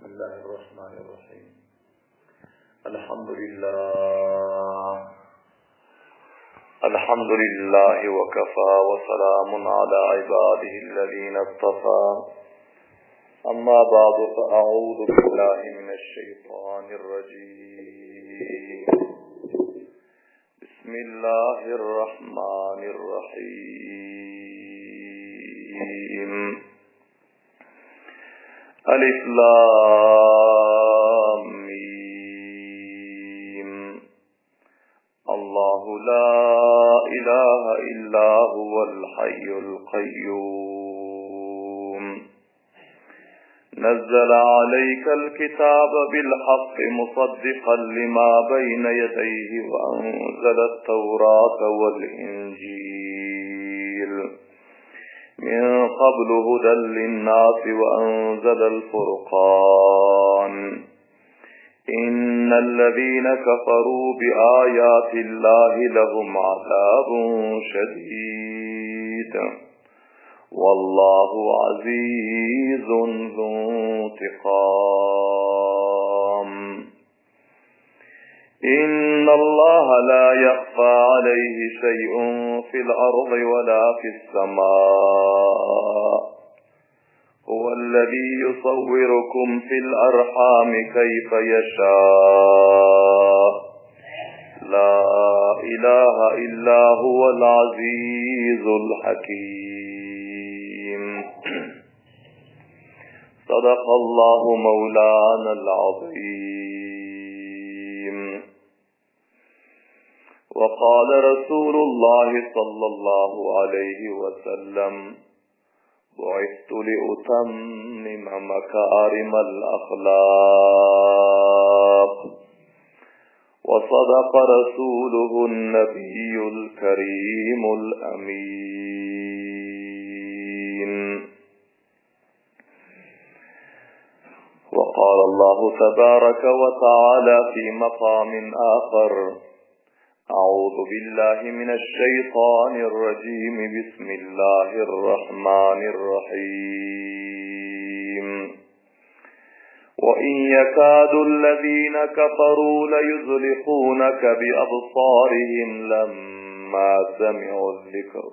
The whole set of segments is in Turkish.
بسم الله الرحمن الرحيم. الحمد لله وكفى وسلام على عباده الذين اصطفى. أما بعد فأعوذ بالله من الشيطان الرجيم. بسم الله الرحمن الرحيم. ألف لام ميم. الله لا إله إلا هو الحي القيوم. نزل عليك الكتاب بالحق مصدقا لما بين يديه وأنزل التوراة والإنجيل من قبل هدى للناس وأنزل الفرقان. إن الذين كفروا بآيات الله لهم عذاب شديد والله عزيز ذو انتقام. إن الله لا يخفى عليه شيء في الأرض ولا في السماء. هو الذي يصوركم في الأرحام كيف يشاء. لا إله إلا هو العزيز الحكيم. صدق الله مولانا العظيم. وقال رسول الله صلى الله عليه وسلم: بعثت لأتمم مكارم الأخلاق. وصدق رسوله النبي الكريم الأمين. وقال الله تبارك وتعالى في مقام آخر: أعوذ بالله من الشيطان الرجيم. بسم الله الرحمن الرحيم. وإن يكاد الذين كفروا ليزلقونك بأبصارهم لما سمعوا الذكر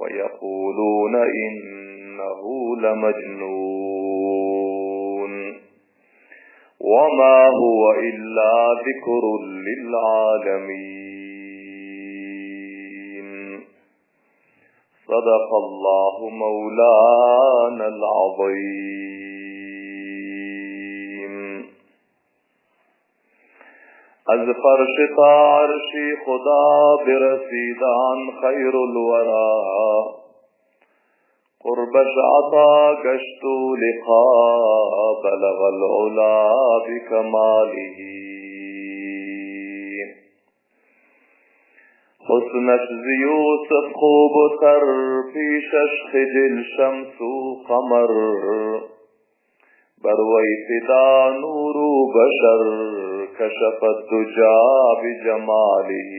ويقولون إنه لمجنون وما هو إلا ذكر للعالمين. صدق الله مولانا العظيم. از فرش تا عرشی خدا برسیدان خیر الورا. قربش عطا گشتو لقا بلغ العلا بکماله. حسنش زیوسف خوب تر پیشش خجل شمس و قمر. بروی فدا نور و بشر کشف الدجا بجماله.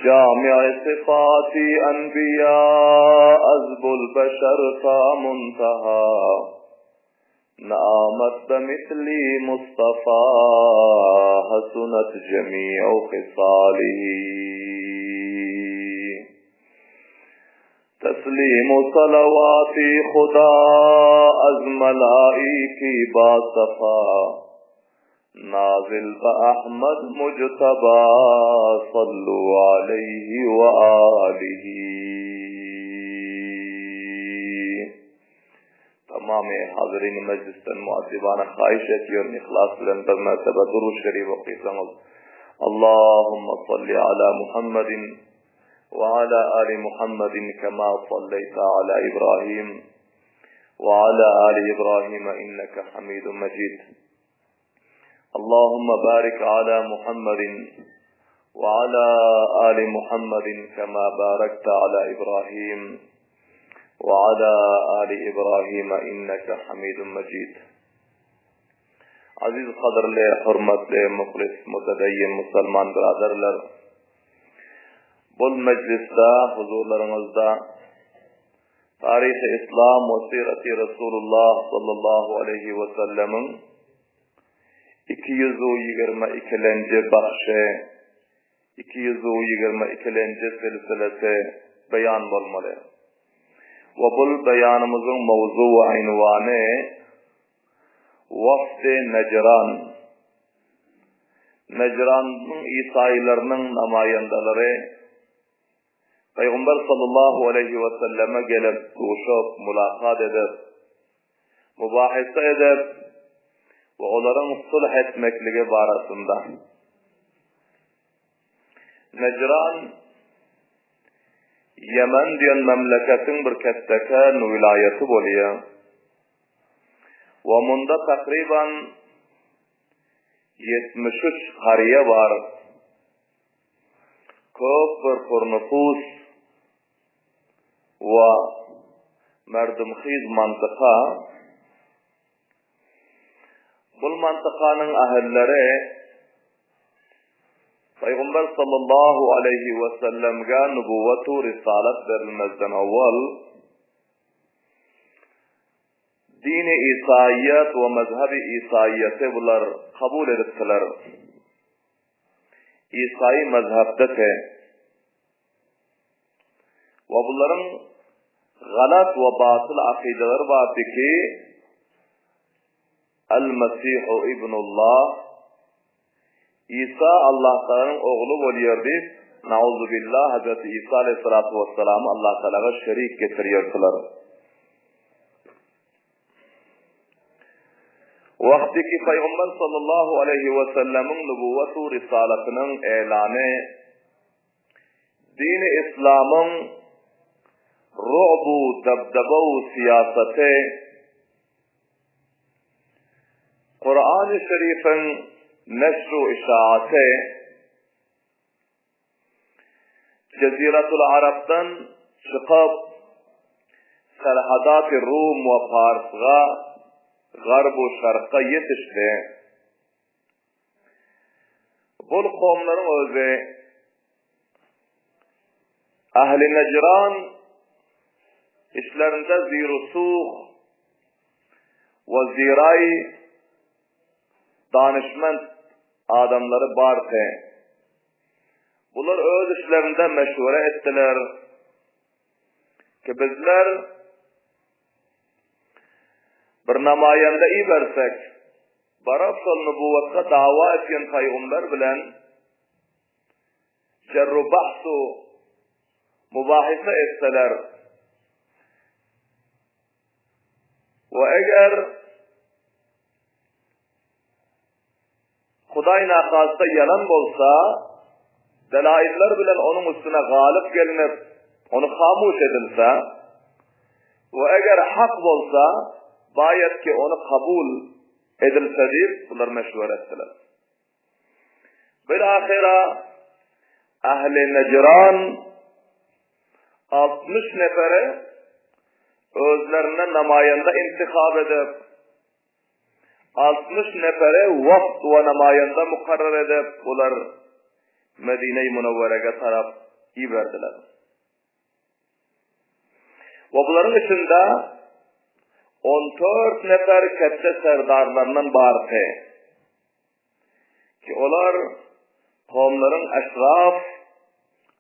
جامع صفاتی انبیاء از البشر تا منتہا. نامت بمثلی مصطفى حسنت جمیع خصاله. تسلیم صلواتی خدا از ملائکی با صفا. نازل بأحمد مجتبى صلوا عليه وآله. تمام حاضرین مجلس المعذبان خواہشت اور اخلاص لندر مرتبہ درود شریف و قسم. اللهم صل على محمد وعلى آل محمد كما صليت على إبراهيم وعلى آل إبراهيم إنك حميد مجيد. اللهم بارك على محمد وعلى آل محمد كما باركت على إبراهيم وعلى آل إبراهيم إنك حميد مجيد. عزیز قدر لے حرمت لے مخلص متدین مسلمان برادر لر بول مجلس دا حضور لرمز دا Tarih-i İslam ve Sirat-i Resulullah sallallahu aleyhi ve sellem'in 222. bahşe, 222. silsilesi beyan bolmaly. Ve bu beyanımızın mavzu ve unvanı Vafd-i Necran. Necran'ın İsa'ylarının namayandaları Peygamber sallallahu aleyhi ve selleme gelip buluşup, mulakat edip, mübahise edip ve onların sulh etmekligi barasında. Necran, Yemen diyen memleketin bir kestekən vilayeti boluyor. Ve munda takriban 73 kariye var. Köp bir nüfus ve merdumxiz mantıqa. Bu mantıqanın ahilleri Peygamber sallallahu aleyhi ve sellem'e nübüvvetu risalet verilmezden evvel dini İsa'iyet ve mezhebi İsa'iyeti bunlar kabul ediptiler. İsa'yı mezhebdete ve bunların galat ve batıl akideler vardı ki El-Mesihu İbnullah İsa Allah'ın oğlu oluyor deyip Nauzubillah Hazreti İsa aleyhissalatu vesselam Allah Teala'ya şerik getiriyorlar. Vakti ki Peygamber sallallahu aleyhi ve sellem'in nübüvvetu risaletinin elanı din-i İslam'ın ru'bu, debdebu siyaseti Kur'an-ı Şerif'in neşru işaati Ceziratul Arab'dan çıkıp Serhadat-ı Rum ve Fars'a Garb-ı Şark'a yetişti. Bu kavimlerin özü Ahli Necran işlerinde zirusuh ve ziray danışman adamları vardı. Bunlar öz işlerinde meşvere ettiler ki bizler bir namayanda iyi versek, barafsal nübüvvetka dava etken Peygamber bilen cerru bahsu mübahise etseler ve eğer Huday nakazda yalan bolsa, delailler bilen onun üstüne galip gelinip, onu hamuş edilse ve eğer hak bolsa, bayet ki onu kabul edilse deyip bunlar meşvere ettiler. Bilahira Ahli Necran 60 nefere özlerine namayanda intikab edip 60 nefere vakt ve namayanda mukarrar edip bunlar Medine-i Münevvere'ye taraf iyi verdiler. Ve bunların içinde 14 nefer kette serdarlarından bardı. Ki onlar kavimlerin eşraf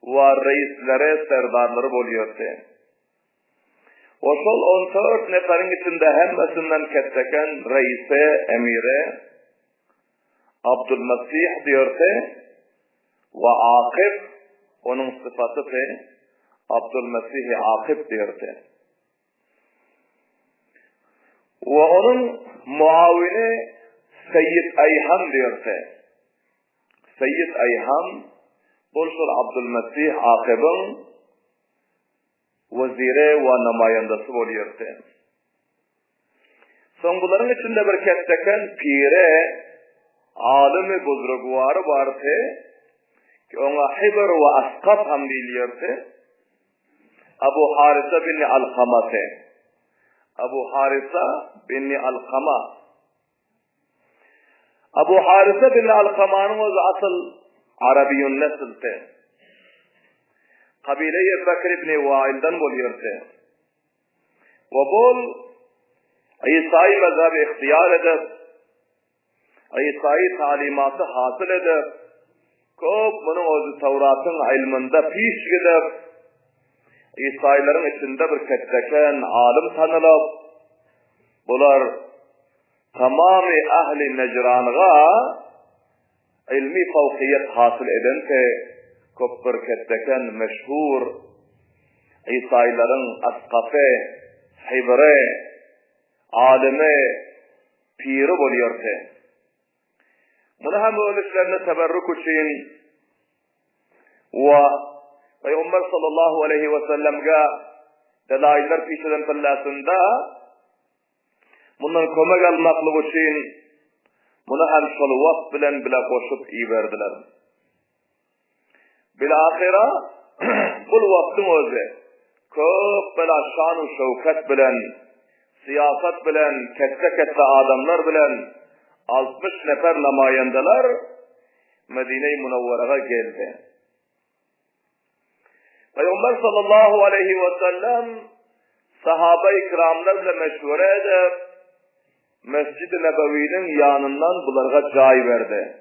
ve reislere serdarları oluyordu. O sol 14 neferin içinde hemmesinden ketteken reise, emire Abdülmesih diyordu ve Akif onun sıfatı da Abdülmesih-i Akif diyordu. Ve onun muavini Seyyid Ayhan diyordu. Seyyid Ayhan Bolşul Abdülmesih Akif'in vezire ve namayandası oluyordu. Son bunların içinde bir ketteken pire, alimi buzrugvarı vardı ki ona Hibr ve Asqaf ham deyiliyordu. Abu Harisa bin Alqama'tı. Abu Harisa bin Alqama. Abu Harisa bin Alqama'nın özü asıl Arabiyun nesildi. Kabile-i Bekir ibn Vail'den oluyordu. ve bol İsa'yı mezhebi ihtiyar edip, İsa'yı talimatı hasıl edip, köp bunun özü Tevrat'ın ilminde piş gidip, İsa'yların içinde bir ketteken alim tanılıp, bular tamamı ahli Necran'a ilmi fevkiyet hasıl edense, köp bir ketteken meşhur İsa'yların askafe, hibre, alime, piri boluyordu. Bunu hem ölüşlerine teberrük için ve Peygamber sallallahu aleyhi ve sellem'e delailler pişiren pillasında bundan kömek almaklık için bunu hem şol vakt bilen bile koşup iyi verdiler. Bilahira bu vaktin özü köp bela şan-ı şevket bilen, siyaset bilen, kette adamlar bilen 60 nefer namayendeler Medine-i Munavvara'ya geldi. Peygamber sallallahu aleyhi ve sellem sahabe-i kiramlarla meşvere edip Mescid-i Nebevi'nin yanından bularga cay verdi.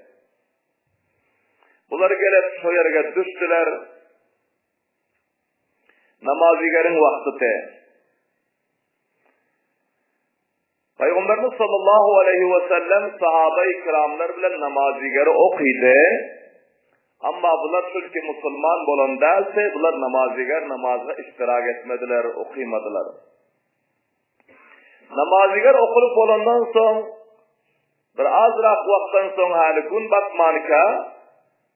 Bular gelip şu yerge düştüler. Namazigerin vaktı. Peygamberimiz sallallahu aleyhi ve sellem sahabe-i kiramlar bilen namazigeri okuydu. Ama bular çünkü Müslüman bolan değilse bular namaziger namazga iştirak etmediler, okuymadılar. Namaziger okulup olandan son bir azrak vaktan son hali gün bakmanika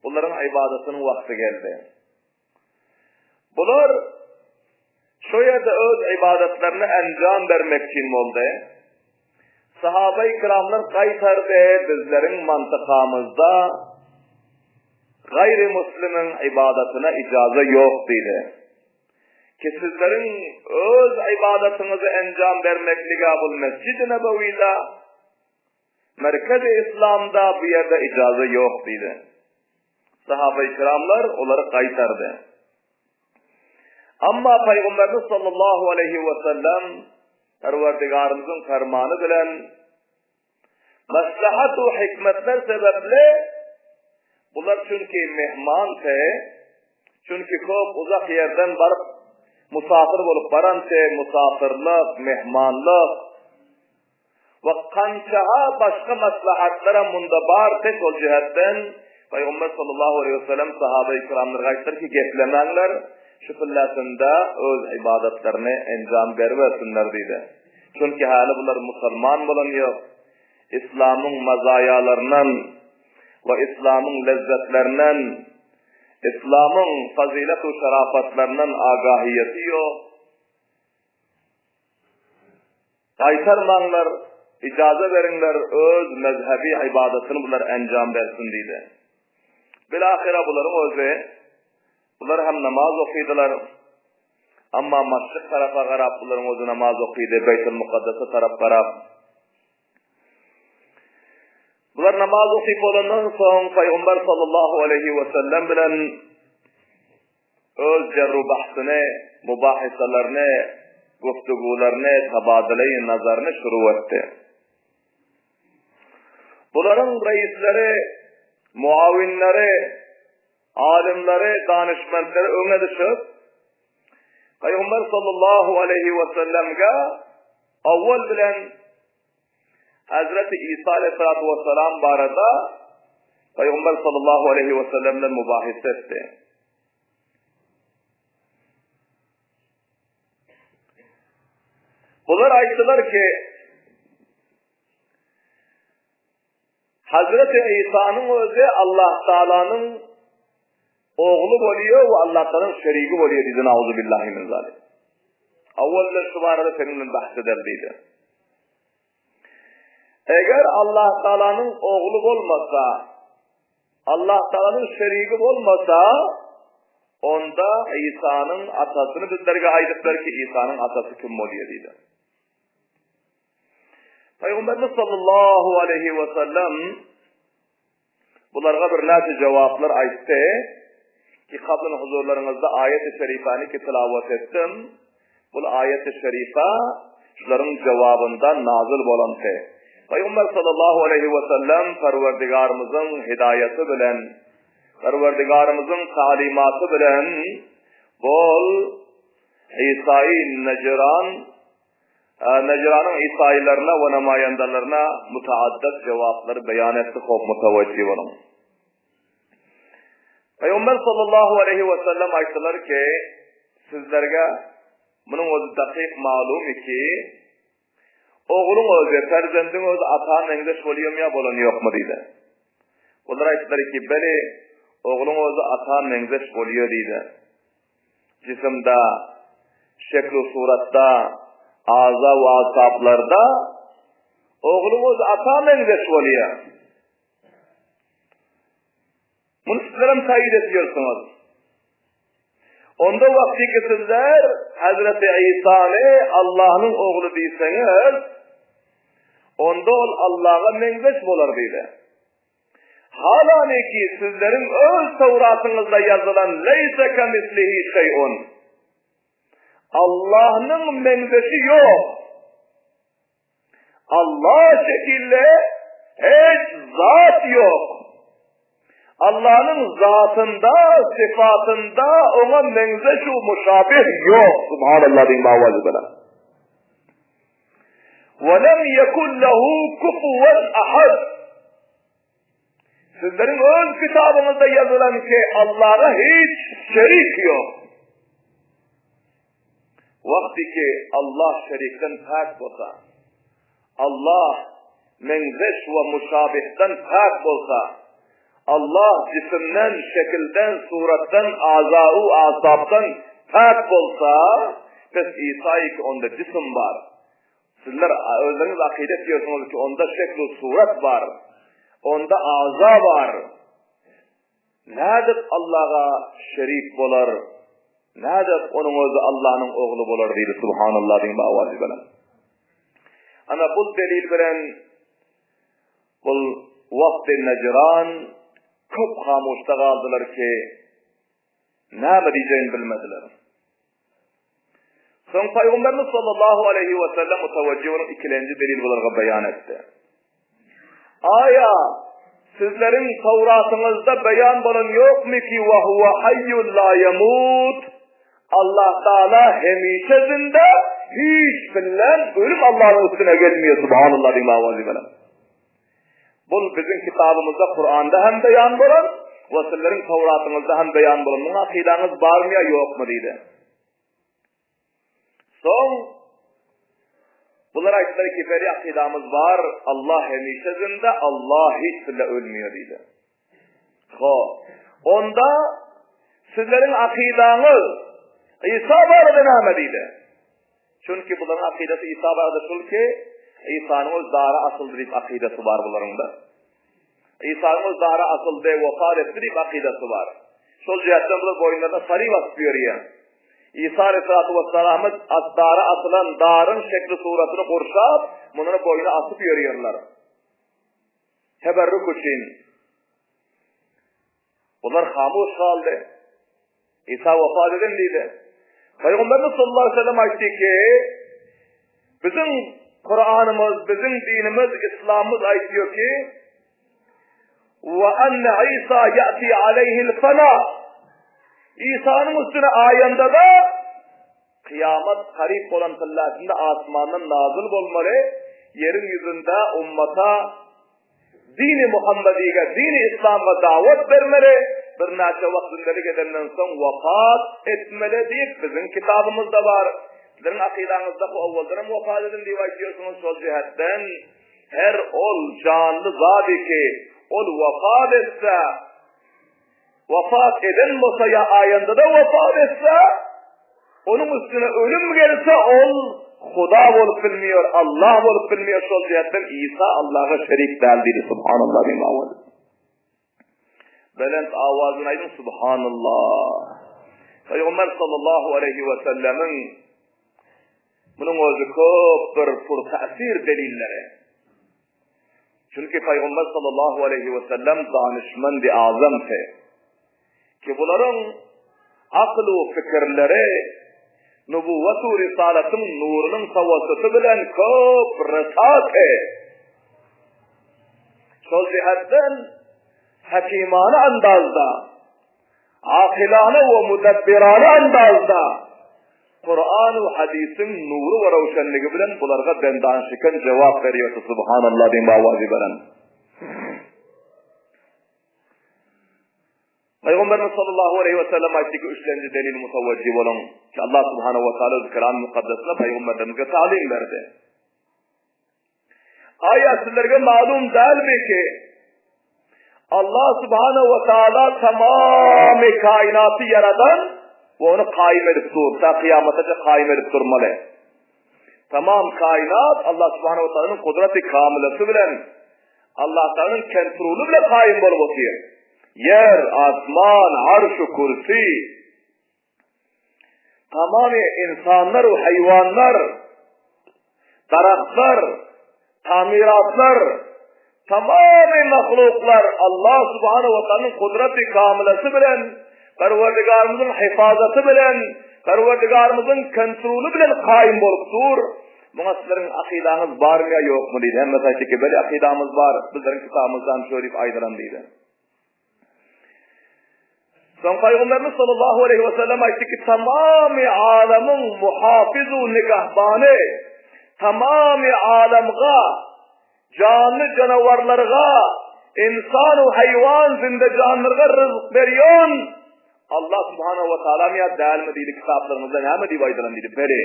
bunların ibadetinin vakti geldi. Bular şu yerde öz ibadetlerini encam vermek için oldu. Sahabe-i kiramlar kaytardı bizlerin mantıkamızda gayrimüslimin ibadetine icazı yok dedi. Ki sizlerin öz ibadetinizi encam vermekliğe bu Mescid-i Nebevi'de Merkez-i İslam'da bir yerde icazı yok dedi. Sahabe-i kiramlar onları kaytardı. Ama Peygamberimiz sallallahu aleyhi ve sellem Perverdigarımızın fermanı bilen maslahat ve hikmetler sebeple bunlar çünkü mehman-te, çünkü çok uzak yerden varıp musafir olup baran-te, musafirlik, mehmanlık ve kançaha başka maslahatlara mundabar tek ol cihetten Peygamber sallallahu aleyhi ve sellem sahabe-i kiramları kaçtır ki geplemenler şu fillasında öz ibadetlerini encam versinler dedi. Çünkü hali bunlar Müslüman bulunuyor. İslam'ın mazayalarından ve İslam'ın lezzetlerinden, İslam'ın fazilet ve şerafatlarından agahiyeti yok. Kaytarmanlar, icazı verinler, öz mezhebi ibadetini bunlar encam versin dedi. Bilahira bunların özü, bunlar hem namaz okuydular, ama maşrik tarafa karab bunların özü namaz okuydu, Beyt-ül Mukaddes'e taraf karab. Bunlar namaz okuyup olandan sonra Peygamber sallallahu aleyhi ve sellem bilen öz cerru bahsini, mubahiselerini, güftügularını, tabadileyi nazarını şuru etti. Bunların reisleri, muavinleri, alimleri, danışmenleri öne düşüp Peygamber sallallahu aleyhi ve sellem'e avval bilen Hazreti İsa aleyhissalatu vesselam barada Peygamber sallallahu aleyhi ve sellem'le mübahis etti. Bunlar ayettiler ki Hazreti İsa'nın özü Allah Teala'nın oğlu oluyor ve Allah Teala'nın şeriki oluyor dedi. Nauzubillahi min zalik. Avvalle şu barada seninle bahsedildiydi. Eğer Allah Teala'nın oğlu olmasa, Allah Teala'nın şeriki olmasa, onda İsa'nın atasını bizlerge aydıklar ki İsa'nın atası kim oluyor dedi. Peygamberimiz sallallahu aleyhi ve sellem bunlarga bir nece cevaplar aytdı ki kablan huzurlarınızda ayet-i şerifani ki tilavet ettim. Bu ayet-i şerife şuların cevabından nazil bolan şey. Peygamber sallallahu aleyhi ve sellem Perverdigarımızın hidayeti bilen, Perverdigarımızın talimatı bilen bol İsa-i Necran'ın İsa'ylarına ve namayandalarına mutaaddet cevapları beyan etti, çok mutavacci olun. Peygamber sallallahu aleyhi ve sellem ayttılar ki, sizlerge bunun özü dakik malum ki, oğlun özü, ferzendin özü atağın engdeş oluyor mu ya bolan yok mu deydi. Onlar ayttılar ki, beli oğlun özü atağın engdeş oluyor deydi. Cisimde, şekli suratta, ağza ve asaplarda oğlun özü atağın engdeş oluyor. Bunu sizlerim tayit ediyorsunuz. Onda vakti ki sizler Hazreti İsa'nı Allah'ın oğlu değilseniz, onda ol Allah'a mengeç bolar deydi. Halani ki sizlerin öz Tevratınızda yazılan leyse kemislihi şey'un, Allah'ın mengeçi yok. Allah şekilde hiç zat yok. Allah'ın zatında, sıfatında ona menzeş-u muşabih yok. Subhanallah diyeyim avazı bana. وَلَمْ يَكُنْ لَهُ كُفُوًا أَحَدٍ. Sizlerin öz kitabınızda yazılan ki Allah'a hiç şerik yok. Vakti ki Allah şerikten pak olsa, Allah menzeş ve muşabihten pak olsa, Allah cisimden, şekilden, surattan, azâ-u asabdan pak olsa, biz İsa'yı ki onda cisim var. Sizler özleriniz akidet diyorsunuz ki onda şekli surat var. Onda azâ var. Nedir Allah'a şerik bolar? Nedir onun özü Allah'ın oğlu bolar deydi. Subhanallah diyeyim avazı bana. Ana bu delil veren bu vakti Necran çok hamuşta kaldılar ki ne diyeceğini bilmediler. Son Peygamberimiz sallallahu aleyhi ve sellem mutavaccihenin ikinci delil olarak beyan etti. Aya sizlerin Tevratınızda beyan bulun yok mu ki ve huve hayyun la yemut, Allah Teala hemişe zinde, hiç bilen ölüm Allah'ın üstüne gelmiyor. Subhanallah diyeyim avazı bana. Bu bizim kitabımızda Kur'an'da hem beyan bulan, ve sizlerin Tevratınızda hem beyan bulan. Bunun akidanız var mı ya yok mu deydi. Son, bunlar ayetleri ki beri akidamız var, Allah hemişe zinde, Allah hiç bile ölmüyor deydi. Onda sizlerin akidanız İsa var deneme deydi. Çünkü bunların akidası İsa vardır ki, İsa'nın öz dara asıldır deyip akidası var bunlarında. İsa'nın öz dara asıldı, vefat etti deyip akidası var. Sol cihetten bunlar boyunlarına salib asılıyor ya. İsa Aleyhisselatü Vesselam'ın dara asılan darın şekli suratını kurşap, bunları boyuna asıp yürüyorlar. Teberrük için. Bunlar hamuş kaldı. İsa vefat edildiydi. Peygamberimiz sallallahu aleyhi ve sellem açtı ki, bizim Kur'an'ımız, bizim dinimiz, İslam'ımız aytıyor ki, وَاَنَّ عِيسَى يَأْتِي عَلَيْهِ الْفَنَى. İsa'nın üstüne ayında da kıyamet karip olan kıllasında asmanın nazil olmalı, yerin yüzünde ummata dini Muhammedi'ye, dini İslam'a davet vermeli, bir neçe vaktindelik edenden son vefat etmeli deyip bizim kitabımızda var. Sizlerin akidanızda bu avvaldan vefat edin diye başlıyorsunuz sol cihetten. Her ol canlı zadi ki ol vefat etse, vefat eden olsa ya ayında da vefat etse, onun üstüne ölüm gelse ol Huda olup bilmiyor, Allah olup bilmiyor sol cihetten. İsa Allah'a şerik değildir. Subhanallah bin avazı. Belent avazın aydın Subhanallah. Peygamber sallallahu aleyhi ve sellemin bunun özü çok bir tesir delilleri. Çünkü Peygamber sallallahu aleyhi ve sellem danışman-ı azamdı. Ki bunların aklı fikirleri Nubuvvet-u risalatın nurunun tavasıtı bilen köp rısate. Şol cihetten hakimane andazda, akilane ve mudebbirane andazda Kur'an ve hadisin nuru ve ravşenligi bilen bularga dendanşiken cevap veriyor. Subhanallah din bavazi beren. Peygamberimiz sallallahu aleyhi ve sellem ayetdeki üçlenci delil mutavajjih olan ki Allah subhanahu ve teala Kur'an mukaddesine Peygamberimize talim verdi. Ayet sizlerge malum değil mi ki Allah subhanahu ve teala tamamı kainatı yaradan ve onu kaim edip ta kıyamete kaim edip durmalı. Tamam kainat Allah subhanahu ve teala'nın kudreti kamilesi bilen Allah Teala'nın kontrolü bile kaim bolup otuyor. Yer, asman, arş-ı kursi, tamamı insanlar ve hayvanlar, taraklar, tamiratlar, tamamı mahluklar Allah subhanahu ve teala'nın kudreti kamilesi bilen, Perverdigarımızın hifazatı bilen, Perverdigarımızın kontrolü bilen kaim bolup dur. Buna sizlerin akidanız var mı ya yok mu deydi. Hem mesela ki böyle akidamız var, bizlerin kitabımızdan şöyle aydıran deydi. Son Peygamberimiz sallallahu aleyhi ve sellem ayetti ki tamamı alemin muhafizu nigahbanı, tamamı alemga, canlı canavarlarga, insan ve hayvan zinde canlılarga rızık veriyon Allah subhanahu ve teala mı değil mi deydi kitaplarımızda ne mi deyip aydıran deydi. Beri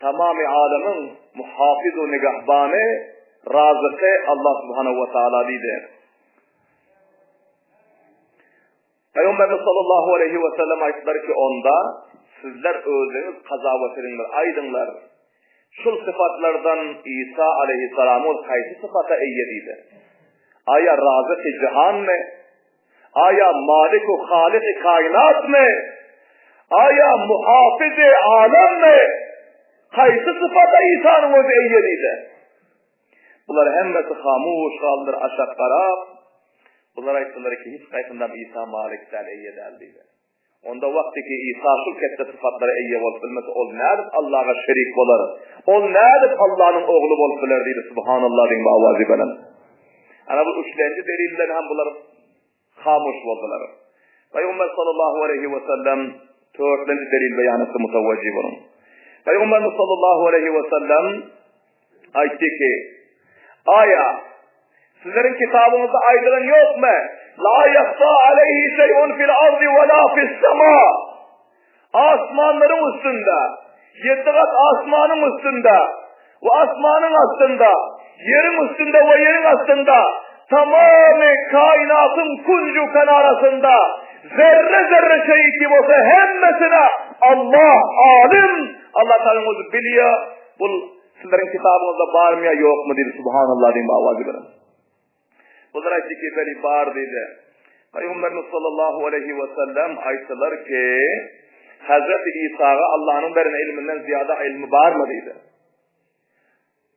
tamamı alemin muhafizu nigahbanı razıkı Allah subhanahu ve teala deydi. Peygamberimiz sallallahu aleyhi ve sellem ayetler ki onda sizler özünüz kazavatırınlar, aydınlar. Şul sıfatlardan İsa aleyhisselamın kaysi sıfata eyyediydi. Aya razı-ı cihan mı? Aya malik-u halik-i kainat mı? Aya muhafiz-i alem mi? Kaysi sıfata İsa'nın özü eyyediydi. Bunlar hemmesi hamuş kaldır aşağı taraf. Bunlar ayetleri ki hiç kayfından İsa malikten eyyedildiydi. Onda vakti ki İsa şu kette sıfatları eyye olup bilmesi ol nedir Allah'a şerik olar. Ol nedir Allah'ın oğlu olup bilerdiydi. Subhanallah din bavazi belen. Ana bu üçlenci deliller hem bunlar hamuş oldular. Peygamber sallallahu aleyhi ve sellem dörtlenci delil beyanısı mutavvacih bunun. Peygamberimiz sallallahu aleyhi ve sellem ayette ki aya sizlerin kitabınızda aydıran yok mu? La yahfa aleyhi şey'un fil ardi ve la fis sema. Asmanların üstünde, 7 kat asmanın üstünde ve asmanın altında, yerin üstünde ve yerin altında, tamamı kainatın kuncu kanarasında, zerre zerre şey gibi olsa hemmesine Allah alim, Allah Teala'nın biliyor. Bu sizlerin kitabınızda var mı ya yok mu dedi. Subhanallah diyeyim avazı verin. Bunlar ayeti ki beli bar dedi. Peygamberimiz sallallahu aleyhi ve sellem ayetler ki Hazreti İsa'ya Allah'ın veren ilminden ziyade ilmi var mı dedi.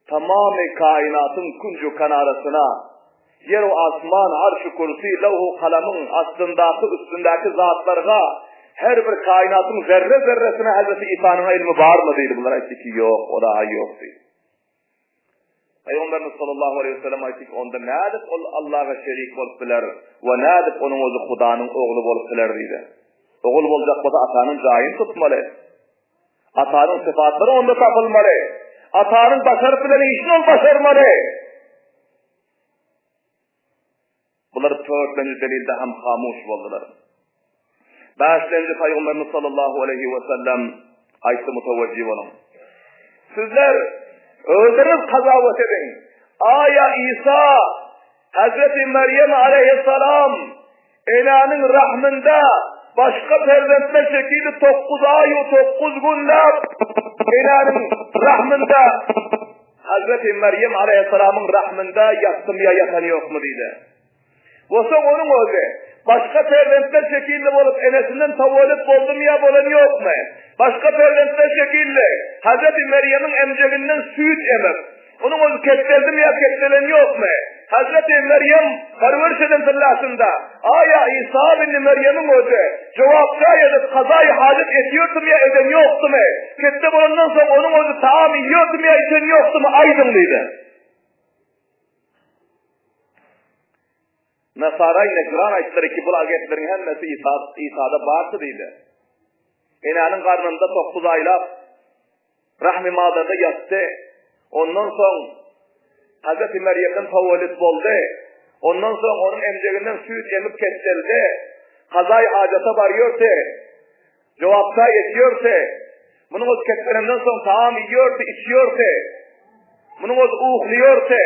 Tamamı kainatın kuncu kanarasına yer o asman, arş-ı kursi, levh-u kalamın aslındaki üstündeki zatlarga her bir kainatın zerre zerresine Hazreti İsa'nın ilmi var mı dedi. Bunlar ayeti ki yok, o daha yok dedi. Peygamberimiz sallallahu aleyhi ve sellem ayettik onda ne edip Allah'a şerik olup biler ve ne edip onun özü Hudanın oğlu olup biler deydi. Oğul olacak olsa atanın cayını tutmalı. Atanın sıfatları onda tapılmalı. Atanın başarı bilen işini ol başarmalı. Bunlar dörtlenci delilde hem hamuş oldular. Beşlenci Peygamberimiz sallallahu aleyhi ve sellem ayeti mutavvacih olun. Sizler öldürüp kazavet edin. Aya İsa, Hazreti Meryem aleyhisselam, enanın rahminde başka perventme şekilde 9 ay, 9 günde enanın rahminde Hazreti Meryem aleyhisselamın rahminde yattım ya yatan yok mu dedi. Oysa onun özü başka perventler şekilde olup enesinden tavalip oldum ya bolan yok mu? Başka perventler şekilde Hazreti Meryem'in emceğinden süt emir. Onun özü ketteldim ya kettelen yok mu? Hazreti Meryem perverişeden tıllasında aya İsa bin Meryem'in özü cevapta edip kazayı hadet etiyordum ya eden yoktu mu? Kette bundan sonra onun özü taam yiyordum ya eden yoktu mu? Aydınlıydı. Nasara Necran ayetleri ki bu ayetlerin hemmesi İsa'da batı deydi. Enanın karnında 9 aylar rahmi madada yattı. Ondan sonra Hazreti Meryem'den tavallüt oldu. Ondan sonra onun emceğinden süt emip kesildi. Kazay hacata varıyordu. Cevapta yetiyordu. Bunun o kesilenden sonra taam yiyordu, içiyordu. Bunun o uhluyordu.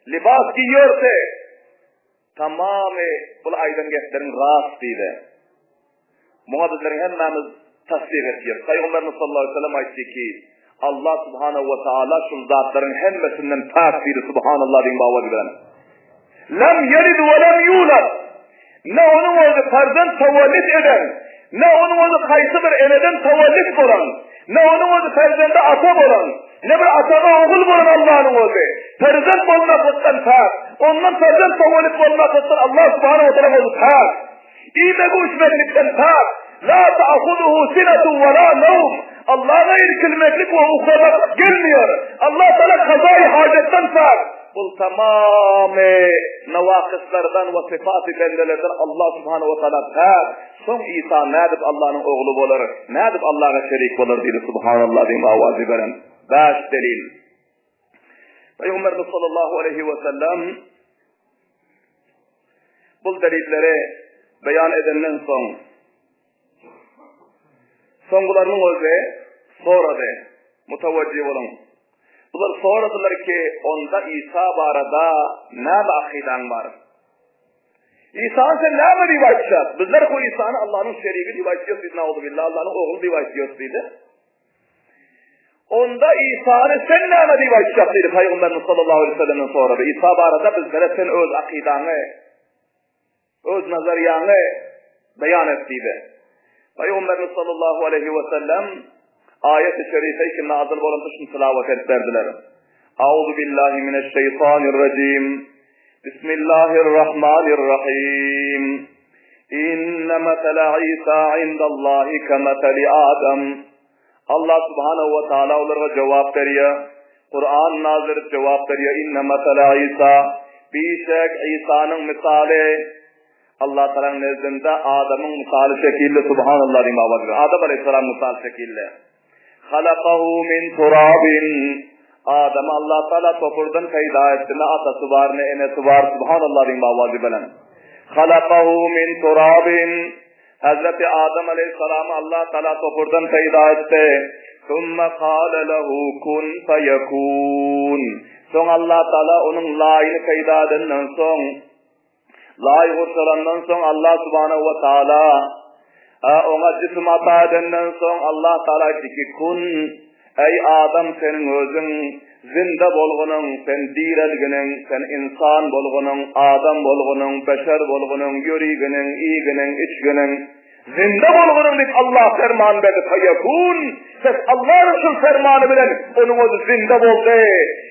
Libas giyiyordu. Tamamı bu aydan geçlerin rastıydı. Muhabbetlerin hemmemiz tasdik ediyor. Peygamberimiz sallallahu aleyhi ve sellem ayetti ki Allah subhanahu wa ta'ala şu zatların hemmesinden takdiri subhanallah din bavadi bilen. Lem yelid ve lem yulad. Ne onun özü fardan tavallit eden, ne onun özü kaysı bir eneden tavallit olan, ne onun özü ferzende atam olan, ne bir atama oğul olan Allah'ın özü. Ferzend olmaktan tak, ondan ferzend tavallit olmaktan Allah subhanahu wa ta'ala özü tak. İme güçmenlikten tak. La ta'khuduhu sinetun ve la nevm. Allah'a irkilmeklik ve uhlamak gelmiyor. Allah Teala kazayı hacetten tak. Bu tamamı nevakıslardan ve sıfat-ı bendelerden Allah subhanahu ve teala tak. Son İsa nedip Allah'ın oğlu olur, nedip Allah'a şerik olur dedi subhanallah diyeyim avazi veren. 5 delil. Peygamberimiz sallallahu aleyhi ve sellem bu delilleri beyan edenden son songularının özü soradı, mutavacci olun. Bunlar soradılar ki onda İsa barada ne akidan var? İsa'nın sen ne mi rivayetçiyiz? Bizler bu İsa'nın Allah'ın şeriki rivayetçiyiz biz na'udzubillah, Allah'ın oğlu rivayetçiyiz dedi. Onda İsa'nın sen ne mi rivayetçiyiz dedi Peygamberimiz sallallahu aleyhi ve sellem'in soradı. İsa barada bizlere sen öz akidanı, öz nazariyanı beyan ettiydi. Peygamberimiz sallallahu aleyhi ve sellem ayet-i şerife ki nazil olan tuşun tilavet ettirdiler. Euzu billahi mineşşeytanirracim. Bismillahirrahmanirrahim. İnne mesele İsa indallahi kemeteli Adem. Allah subhanahu ve teala onlara cevap veriyor. Kur'an nazil cevap veriyor. İnne mesele İsa. Bişek İsa'nın misali Allah Teala'nın nezdinde Adem'in misali şekilde subhanallah diyeyim avadır. Adem Aleyhisselam misal şekilde. Halakahu min turabin. Adem Allah Teala topurdan peyda etti. Ne atası var ne enesi var. Subhanallah diyeyim avadır belen. Halakahu min turabin. Hazreti Adem Aleyhisselam'ı Allah Teala topurdan peyda etti. Thumme kâle lehu kun feyekûn. Son Allah Teala onun layını peyda edenden son layık olsalandan son Allah subhanahu ve ta'ala ona cisim ata edenden son Allah Teala ki kun ey Adam senin özün zinde bolgunun sen direlginin sen insan bolgunun adam bolgunun beşer bolgunun yürügünün iyiginin içgünün zinde bolgunun deyip Allah ferman verdi feyekun ses Allah Resul fermanı bilen onun özü zinde boldu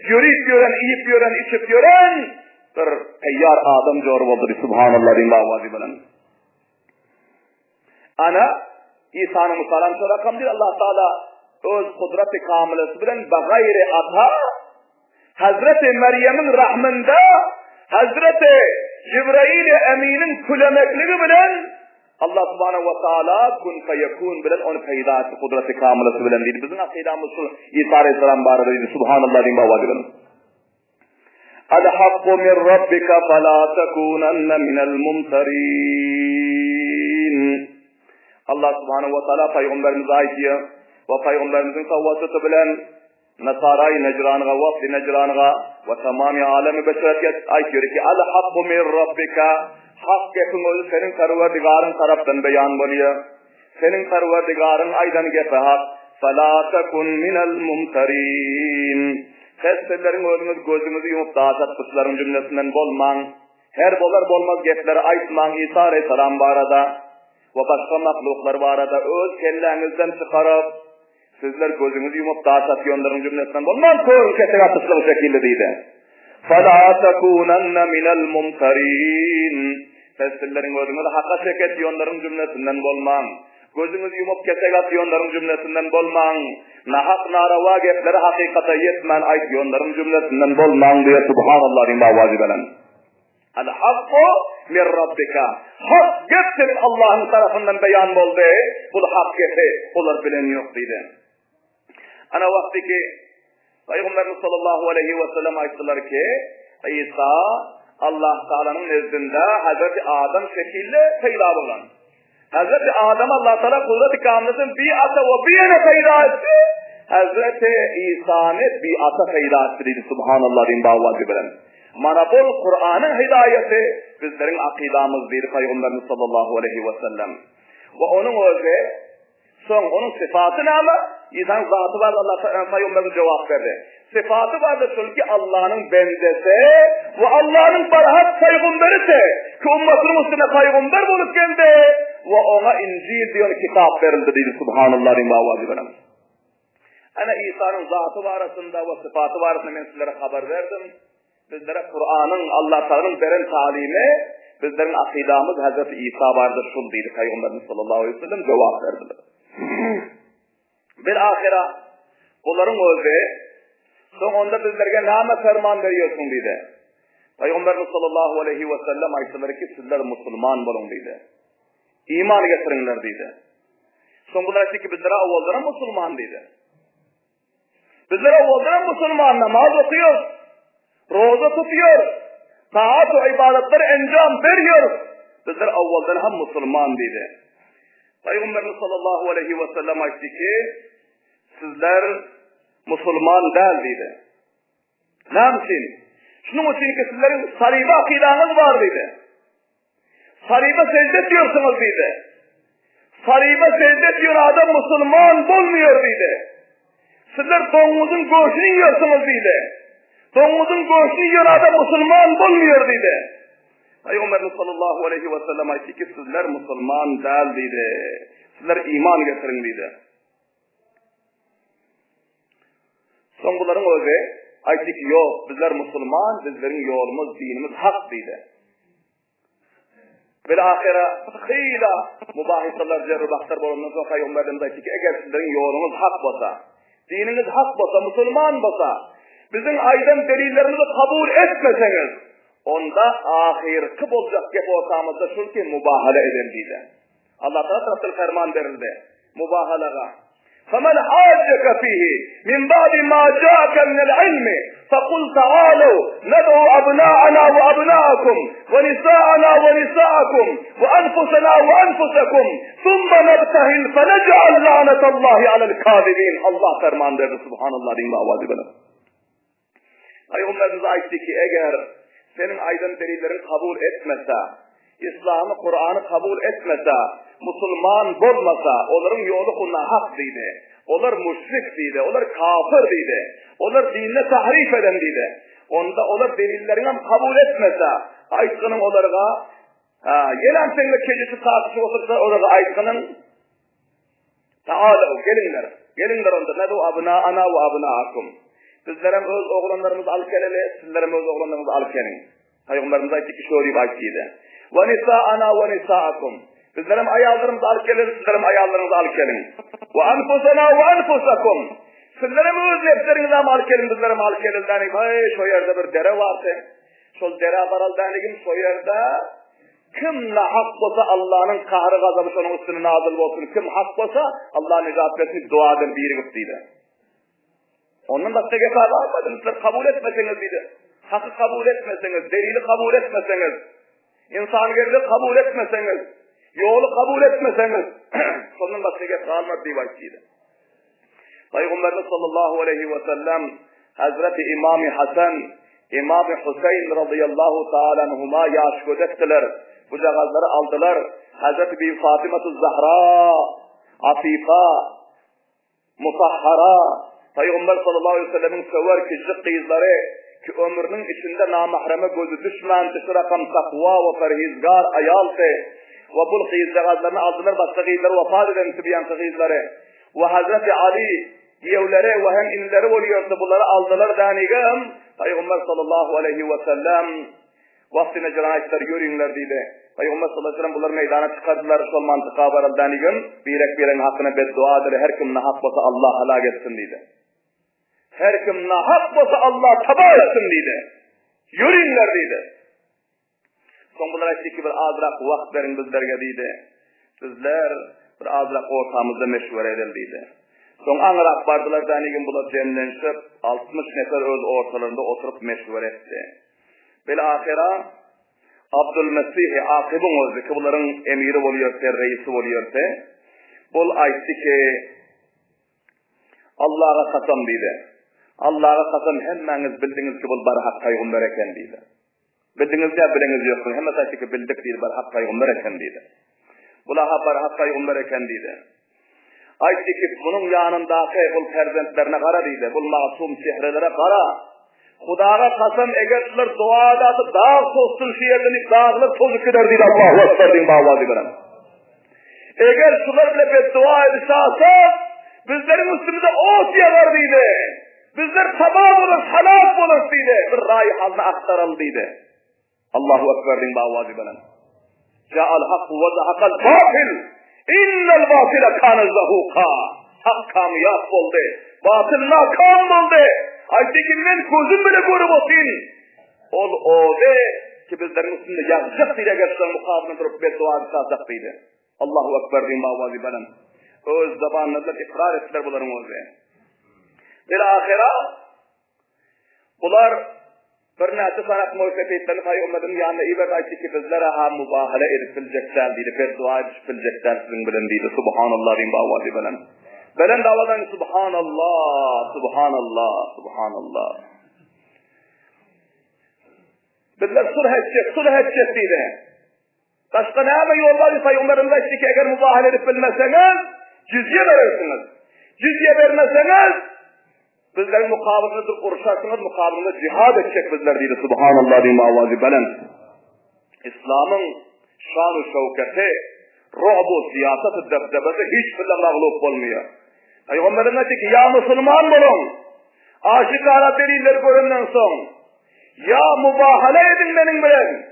yürüyüp gören iyip gören içip gören bir eyyar Adam jor boldu subhanallah diyeyim avazi bilen. Ana İsa'nın misalan sorakam değil Allah Teala öz kudret-i kamilesi bilen bagayri ata Hazreti Meryem'in rahminde Hazreti Cibrail-i Emin'in külemekliği bilen Allah subhanahu ve ta'ala kun feyekun bilen onu peyda etti kudret-i kamilesi bilen dedi. Bizim akidamız İsa Aleyhisselam barındaydı subhanallah diyeyim avazi bilen. الحق من ربك فلا تكونن من الممترين. Allah subhanahu wa ta'ala peygamberimize ayetiyor ve peygamberimizin tavvasıtı bilen Nasara'yı Necran'a, Vafli Necran'a ve tamamı alemi beşeriyet ayetiyor ki el-hakku min rabbika hak yapımı senin perverdigarın taraftan beyan oluyor. Senin perverdigarın aydan gepe hak. فَلَا تَكُنْ مِنَ الْمُمْتَرِينَ. Fessellerin önünüz gözünüzü yumup dağıtat kuşların cümlesinden bolman. Her bolar bolmaz getleri aytman İsa Aleyhisselam barada ve başka mahluklar barada öz kellenizden çıkarıp sizler gözünüzü yumup dağıtat yonların cümlesinden bolman. Kör ketek atışlığı şekilde deydi. فَلَا تَكُونَنَّ مِنَ الْمُمْتَرِينَ. Sizlerin gözünüz hakka çeket yonların cümlesinden bolman. Gözünüz yumup kesek at yonların cümlesinden bolman. Nahak narava gepleri hakikate yetmen ayt yonların cümlesinden bolman diye Subhanallah diyeyim vazibelen. El-hakku min rabbika. Hak geptir Allah'ın tarafından beyan boldu. Bu hak gepi olar bilen yok deydi. Ana vakti ki Peygamberimiz sallallahu aleyhi ve sellem ayttılar ki İsa Allah Teala'nın nezdinde Hazreti Adam şekilde peyda olan. Hazreti Adam Allah Teala kudret-i kamilesinin bi'ata ve bi'ene peyda etti. Hazreti İsa'nı bi'ata peyda etti. Subhanallah din bağvazı bilen. Mana bol Kur'an'ın hidayeti bizlerin akidamız değil Peygamberimiz sallallahu aleyhi ve sellem. Ve onun özü son onun sıfatı ne ama İsa'nın zatı var Allah Peygamberimiz cevap verdi. Sıfatı vardır çünkü Allah'ın bendesi ve Allah'ın barhat peygamberidir. Ki ümmetinin üstüne peygamber bulup geldi ve ona İncil diyor kitap verildi dedi Subhanallah din bağvazı bilen. Ana İsa'nın zatı varasında ve sıfatı varasında ben sizlere haber verdim. Bizlere Kur'an'ın, Allah Teala'nın veren talimi, bizlerin akidamız Hazreti İsa vardır şul deydi Peygamberimiz sallallahu aleyhi ve sellem cevap verdiler. Bir ahira, bunların özü, son onda bizlerge nâme ferman veriyorsun deydi. Peygamberimiz sallallahu aleyhi ve sellem ayetleri ki sizler Müslüman olun deydi. İman getirinler deydi. Son bunlar ki bizlere avvaldan Müslüman deydi. Bizlere avvaldan Müslüman namaz okuyor. Roza tutuyor, taat ve ibadetleri encam veriyor. Bizler avvaldan hem Müslüman dedi. Peygamberimiz sallallahu aleyhi ve sellem ayetti ki, sizler Müslüman değil dedi. Ne için? Şunun için ki sizlerin salibe akidanız var dedi. Salibe secde diyorsunuz dedi. Salibe secde diyor adam Müslüman olmuyor dedi. Sizler domuzun göğsünü yiyorsunuz dedi. Domuzun göğsünü yiyen adam Müslüman olmuyor dedi. Peygamberimiz sallallahu aleyhi ve sellem ayetti ki sizler Müslüman değil dedi. Sizler iman getirin dedi. Son bunların özü ayetti ki yok bizler Müslüman, bizlerin yolumuz, dinimiz hak dedi. Bilahire hıyla mübahisalar cerrü baktır bulunduğundan sonra Peygamberimiz ayetti ki eğer sizlerin yolunuz hak olsa, dininiz hak olsa, Müslüman olsa, bizim aydan delillerimizi kabul etmeseniz, onda ahirki olacak gep ortamızda çünkü mübahale edildiydi. Allah tarafından ferman verildi. Mübahalaga. فَمَنْ حَاجَّكَ فِيهِ مِنْ بَعْدِ مَا جَاءَكَ مِنَ الْعِلْمِ فَقُلْ تَعَالَوْا نَدْعُوا أَبْنَاءَنَا وَأَبْنَاءَكُمْ وَنِسَاءَنَا وَنِسَاءَكُمْ وَأَنفُسَنَا وَأَنفُسَكُمْ ثُمَّ نَبْتَهِلْ فَنَجْعَلْ لَعْنَةَ اللّٰهِ عَلَى الْكَاذِبِينَ. Allah ferman verdi. Subhanallah diyeyim avazi benim. Peygamberimiz ayetti ki eğer senin aydın delillerin kabul etmese, İslam'ı, Kur'an'ı kabul etmese, Müslüman olmasa, onların yolu kunna hak deydi. Onlar müşrik deydi, onlar kafir deydi. Onlar dinine tahrif eden deydi. Onda onlar delillerini kabul etmese, aytkının onlarga, gelen seninle kendisi tartışı otursa, onlarga aytkının, gelinler onda, nedu abna'ana ve abna'akum. Bizlerim öz oğlanlarımız al keleli, sizlerim öz oğlanlarımız al kelin. Peygamberimiz ayetti ki şöyle ayettiydi. Ve nisa'ana ve nisa'akum. Bizlerim ayallarımız al keleli, sizlerim ayallarımız al kelin. Ve anfusana ve anfusakum. Sizlerim öz nefsleriniz al kelin, bizlerim al kelin. Şu yerde bir dere vardı. Şu dere varal denigim, şu yerde kim hak olsa Allah'ın kahrı gazabı onun üstüne nazil olsun. Kim hak olsa Allah'ın necat etmek duadır bir gittiydi. Onun başka geçer varmadınız, kabul etmeseniz dedi. Hakkı kabul etmeseniz, delili kabul etmeseniz, insangerliği kabul etmeseniz, yolu kabul etmeseniz, onun başka geçer varmadı diye başlıydı. Peygamberimiz sallallahu aleyhi ve sellem, Hazreti İmam-ı Hasan, İmam-ı Hüseyin radıyallahu ta'ala anhuma yaş gözettiler. Bu cihazları aldılar. Hazreti Bi Fatıma-tı Zahra, Afifa, Mutahhara, Peygamber sallallahu aleyhi ve sellem'in sever küçük kızları ki ömrünün içinde namahreme gözü düşman, tışırakam takva ve perhizgar ayaltı ve bu kızlarını aldılar, başka kızları vefat eden tübyan kızları ve Hazreti Ali Yevlere ve hem inleri oluyordu. Bunları aldılar danigam. Peygamber sallallahu aleyhi ve sellem vaktine canaçlar yürüyünler dedi. Peygamber sallallahu aleyhi ve sellem bunlar meydana çıkardılar. Sol mantıka varal danigam. Biren hakkına bedduadır. Her kim nahak olsa Allah halak etsin dedi. Her kim nahak olsa Allah taba etsin dedi. Yürüyünler dedi. Son bunlara işte ki bir azrak vakt verin bizlerge dedi. Sizler bir azrak ortamızda meşvur edildiydi. Son anırak bardılar danigin bulat cemlenşip 60 nefer öz ortalarında oturup meşvur etti. Böyle ahira Abdülmesih-i Akib'in özü ki bunların emiri oluyorsa, reisi oluyorsa bul aytti ki Allah'a kasam dedi. Allah'a kasam hemmeniz bildiniz ki bul barhak peygamber eken dedi. Bildiniz ya biliniz yoksun. Hemen aytti ki bildik dedi barhak peygamber eken dedi. Bulaha barhak peygamber eken dedi. Aytti ki bunun yanındaki bul perzentlerine kara dedi. Bul masum şehrelere kara. Hudaga kasam egerler duada atıp dağ tozsun şu yerden dağlar tozuk eder dedi Allahu Ekber din bağladı benim. Eğer sular bile beddua edilse bizlerin üstümüze ot yağar dedi. Bizler tamam olur, halak olur dedi. Bir rayhanını aktaralım dedi. Allahu Ekber din bağladı benim. Ca'al hak ve zahakal batil. İnnel batile kâne zahuka. Hak kamiyat oldu. Batıl nakam oldu. Aytekin'den gözüm bile görüp olsun. Ol o de ki bizlerin üstünde yazacak diye geçsen mukabını durup beddua edilsek dedi. Allahu Ekber din bağladı benim. Öz zamanlarında ikrar ettiler bunların özü. Bir ahira bunlar bir nasi sanak muhsefetlerini Peygamber'in yanına ibret aytti ki bizlere ha mübahale edilecekler dedi. Beddua edilecekler sizin bilin dedi. Subhanallah din bağladı benim. Belen davadan Subhanallah, Subhanallah, Subhanallah. Bizler sulh edecek dedi. Başka ne yapma yol var? Peygamber'in aytti ki eğer mübahale edip bilmezseniz cizye verirsiniz. Cizye vermezseniz bizlerin mukabilinde uruşarsınız, mukabilinde cihad edecek bizler dedi. Subhanallah diyeyim avazi belen. İslam'ın şan-ı şevketi, ru'bu, siyasat-ı debdebesi hiçbirle mağlup olmuyor. Peygamber'in dedi ki ya Müslüman olun, aşikara deliller göründen son, ya mübahale edin benim bilen,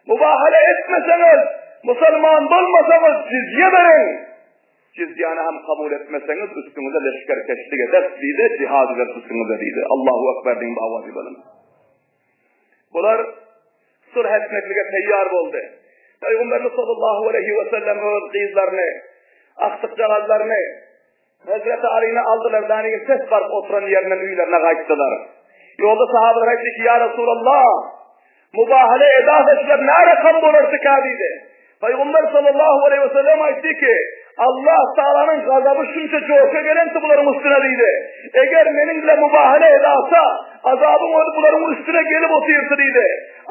mübahale etmeseniz, Müslüman olmasanız cizye verin. Cizyanı hem kabul etmeseniz üstünüze leşkerkeşlik eder, size cihad eder üstünüze dedi. Allahu Ekber din bağladı benim. Bunlar sulh etmekliğe teyyar oldu. Peygamberimiz sallallahu aleyhi ve sellem öz kızlarını, aktık cağızlarını, Hazreti Ali'ni aldılar, danigin ses var oturan yerinden üylerine kaçtılar. Yolda sahabeler etti ki ya Resulallah, mübahale edafetler ne rakam bulurdu kadiydi. Peygamber sallallahu aleyhi ve sellem etti ki Allah Teala'nın gazabı şunca çoğuka gelen bunların üstüne deydi. Eğer benimle mübahale ederse azabın bunların üstüne gelip oturursa deydi.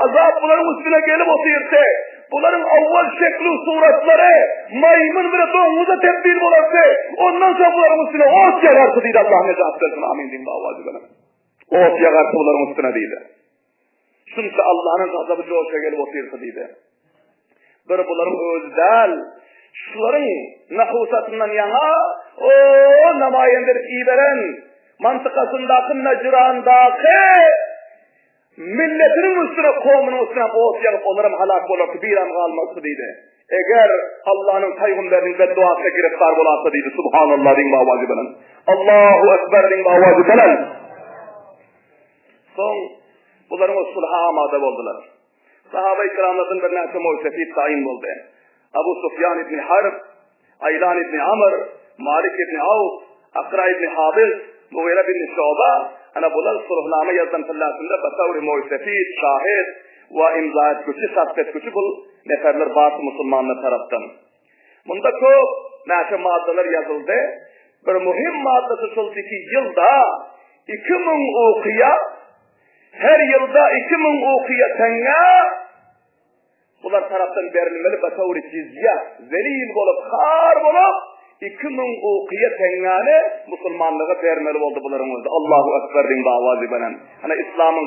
Azab bunların üstüne gelip oturursa bunların avval şekli suratları maymun bile doğumuza tebdil olursa ondan sonra bunların üstüne ot yagarsı deydi. Allah necat versin amin diyeyim davacı benim. Ot yagarsı bunların üstüne deydi. Şunca Allah'ın gazabı çoğuka gelip oturursa deydi. Bir bunların özel şuların nahusatından yana o namayendir iberen mantıkasındaki Necran'daki milletinin üstüne kavminin üstüne ot yakıp onların halak olur bir an kalması deydi. Eğer Allah'ın peygamberinin bedduasına giriftar olası deydi. Subhanallah din bağvazı benim. Allahu Ekber din bağvazı benim. Son bunların o sulha amade oldular. Sahabe-i kiramların bir nasi muhsefit tayin oldu. Abu Sufyan ibn Harb, Aylan ibn Amr, Malik ibn Avf, Akra ibn Habis, Mughira ibn Şuba, ana bunlar sulhname yazdan fillasında basavri muhsefit, şahit ve imza etkici, şart etkici bu neferler bazı Müslümanlar taraftan. Bunda çok nasi maddeler yazıldı. Bir mühim maddesi şuldu ki yılda 2000 okuya, her yılda 2000 okuya tenge bunlar taraftan verilmeli basavri cizye, zelil bolup, kar bolup 2000 okuya tengane Müslümanlığa vermeli oldu bunların özü. Allahu Ekber din davazı benen. Hani İslam'ın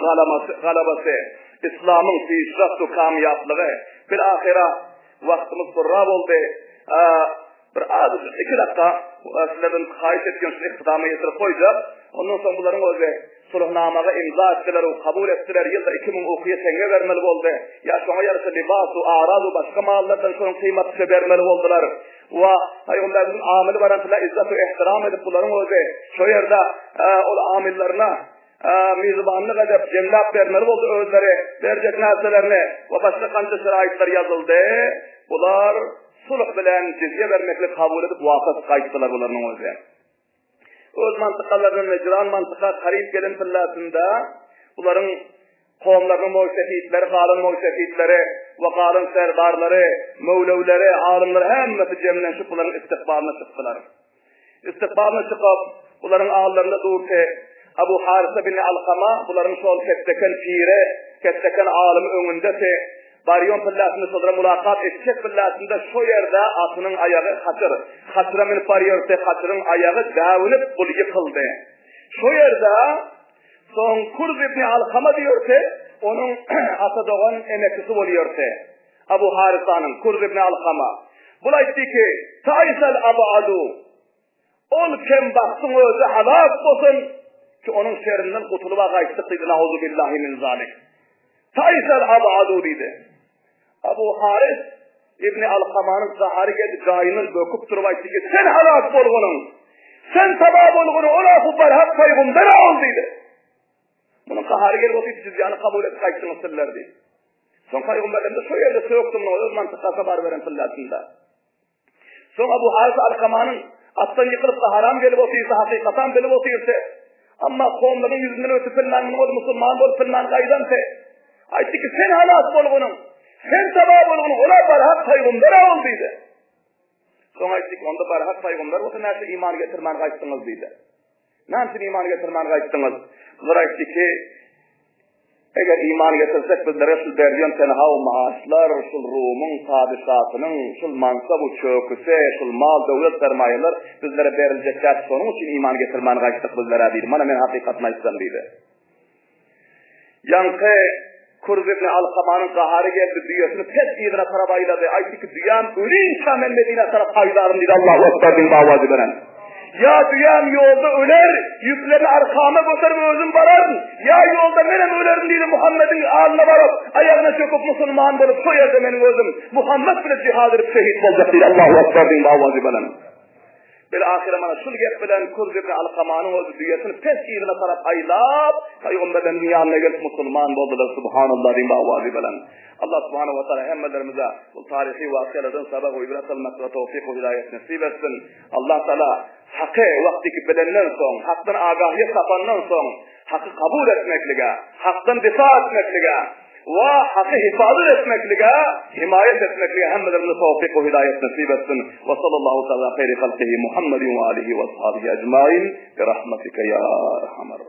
galabası, İslam'ın fişraftu kamiyatlığı, bir ahira vaktimiz kurrab oldu. Bir az 2 dakika sizlerden hayiş etken şu ihtidamı yetirip koyacak. Ondan sonra bunların özü sulhnamaga imza ettiler, kabul ettiler. Yılda 2000 okuya tenge vermeli oldu. Ya şuna yarısı libasu, arazu, başka mallardan sonra kıymetli vermeli oldular. Ve Peygamberimizin ameli varantıla izzet ve ihtiram edip bunların özü şu yerde o amillerine mizbanlık edip cemlap vermeli oldu özleri, verecek narselerini ve başka kanca şeraitler yazıldı. Bunlar sulh bilen cizye vermekle kabul edip vakıf kayıttılar bunların özü. Öz mantıkalarının Necran mantıka karib gelen fillasında bunların kavimlerinin muhsefiyetleri, kalın muhsefiyetleri ve kalın serdarları, mevlevleri, alimleri hemmeti cemlenşip bunların istikbalına çıktılar. İstikbalına çıkıp bunların ağlarında durdu. Abu Harise bin Alkama bunların sol ketteken pire, ketteken alimi önündesi Baryon fillasını sonra mulakat edecek fillasında şu yerde atının ayağı hatır. Hatıra min pariyorsa hatırın ayağı davunip bul yıkıldı. Şu yerde son Kurz ibn Alkama diyorsa onun ata doğan emeklisi oluyorsa Abu Harisa'nın Kurz ibn Alkama. Bula etti ki Taysel abadu ol kim baksın özü halak olsun ki onun şerrinden kurtuluğa kaçtık. Nauzu billahi min zalik. Taysel abadu dedi. Abu Haris İbni Alkama'nın zahari geldi gayının döküp durmaydı ki sen halak bolgunun, sen tabab olgunun, o lafı barhak paygundan ol dedi. Bunun kahari geldi o cizyanı kabul edip kaçtığını sırlardı. Son paygunlarında şu yerde soğuktum o mantıkasa var veren sırlarında. Son Abu Haris Alkama'nın attan yıkılıp da haram gelip otuyorsa, hakikaten gelip otuyorsa, ama kovumların yüzünden ötü filanın ol, Müslüman ol, filan kaydansa, ayıttı ki sen halak bolgunun, sen tabab olgun, ola barhak paygunlar ol dedi. Sonra ettik, onda barhak paygunlar, o nasıl iman getirmen kaçtınız dedi. Nasıl iman getirmen kaçtınız? Sonra ettik ki, eğer iman getirsek bizlere şu derdiyon tenhav maaşlar, şu Rum'un padişahının, şu mansabu çöküse, şu mal devlet sermayeler bizlere verilecekler. Sonun için iman getirmen kaçtık bizlere dedi. Bana men hakikatına istem dedi. Yankı, Kurz ibn Alkama'nın kahari geldi, dünyasını pes iyidine tarabayladı. Aytti ki dünyam ölün şamel Medine taraf haydarım dedi Allahu Ekber bin davazı veren. Ya dünyam yolda öler, yüklerini arkama götürüp özüm vararım. Ya yolda menem ölerim dedi Muhammed'in ağına varıp, ayağına çöküp Müslüman bulup, soyardı benim özüm. Muhammed bile cihad edip şehit olacak dedi Allahu Ekber bin davazı veren. Bir ahire mana şul gep bilen Kurz ibn Alkama'nın o dünyasını pes iyirine taraf aylap Peygamber'den dünyanına gelip Müslüman oldular. Subhanallah din bağvazı bilen. Allah subhanahu wa ta'ala hemmelerimize bu tarihi vakıyalardan sabah ve ibret almak ve tevfik ve hidayet nasip etsin. Allah Teala hakkı vaktiki bilenden son, haktan agahiye sapandan son, hakkı kabul etmeklige, haktan difa etmeklige, ve hakkı hifazet etmeklige, himayet etmeklige hemmelerimize tevfik ve hidayet nasip etsin. Ve sallallahu aleyhi ve sellem hayri halkihi Muhammedin ve alihi ve sahabihi ecmain bi rahmetike ya erhamer